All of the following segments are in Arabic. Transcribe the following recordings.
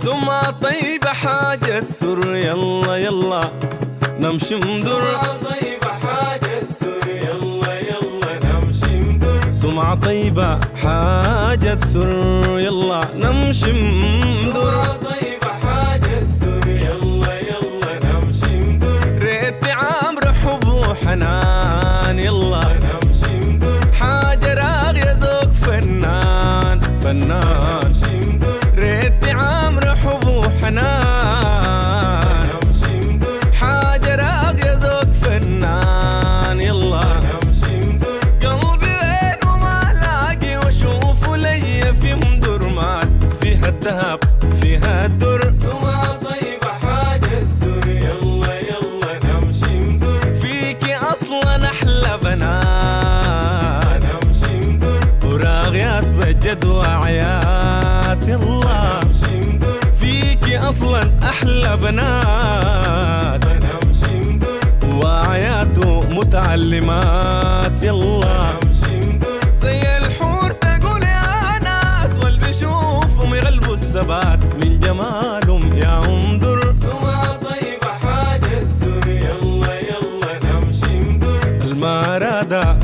سمعة طيبة حاجة سر، يلا يلا نمشي ندر. سمعة طيبة حاجة سر، يلا يلا نمشي ندر. سمعة طيبة حاجة سر، يلا نمشي ندر. سمعة طيبة حاجة سر، يلا يلا نمشي ندر. ريت عامر حب وحنان، يلا نمشي ندر. حاجة راغية ذوق فنان فنان. نمشي ندر. ريت عامر حب وحنان، نمشي ندر. حاجة راغية ذوق فنان، يلا نمشي ندر. قلبي وين وما لاقي، واشوفه ليا في مدرمات، فيها الذهب فيها الدر. سمعة طيبة حاجة سر، يلا يلا نمشي ندر. فيكي اصلا احلى بنات، نمشي ندر. وراغيات بجد وعيات، يلا نمشي ندر. فيكي اصلا احلى بنات، نمشي ندر. وعيات ومتعلمات، يلا نمشي ندر. زي الحور تقول يا ناس، واللي بيشوفهم يغلبوا الثبات من جمالهم يا در. سمعة طيبة حاجة سر، يلا يلا نمشي ندر. المرادة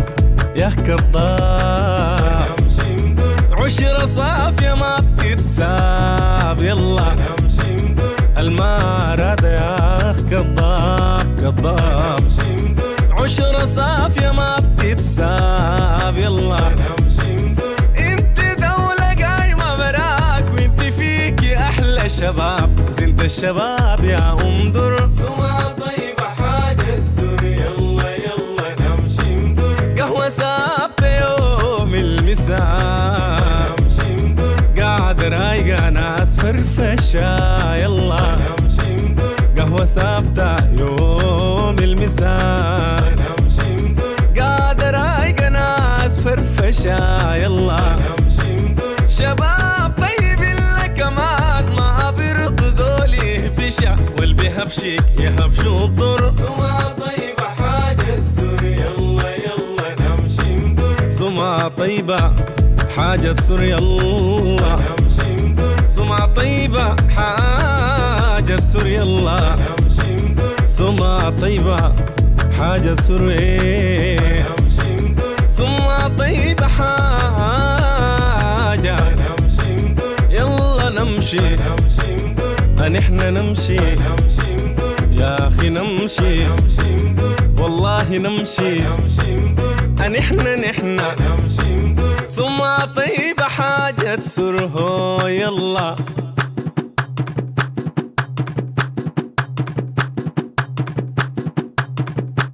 يا كذاب، نمشي ندر. عشرة صافية ما بتتساب، يلا نمشي ندر. المرادة يا كذاب كذاب، نمشي ندر. عشرة صافية ما بتتساب، يلا نمشي ندر. انت دولة قايمة براك، وانت فيكي احلى شباب، زنت الشباب يا در. سمعة طيبة حاجة سر، يلا يلا نمشي ندر. قهوة ثابتة يوم المساء، نمشي ندر. قاعد رايقة ناس فرفشة، يلا نمشي ندر. قهوة ثابتة يوم المساء، نمشي ندر. قاعد رايقة ناس فرفشة، يلا نمشي ندر. شباب طيب إلا كمان، ما برض زولي يهبشة، والبيهبشك يهبشو الضر. سمعة طيبة حاجة سر، يلا يلا نمشي ندر. سمعة طيبة حاجة سر، يلا نمشي ندر. سمعة طيبة حاجة سر، يلا نمشي ندر. سمعة طيبة حاجة سر، نمشي ندر. سمعة طيبة حاجة، نمشي ندر. يلا نمشي نمشي ندر. نحن نمشي نمشي ندر. يا أخي نمشي، نمشي ندر. والله نمشي نمشي ندر. نحن نمشي ندر. سمعة طيبة حاجة سر، هو يلا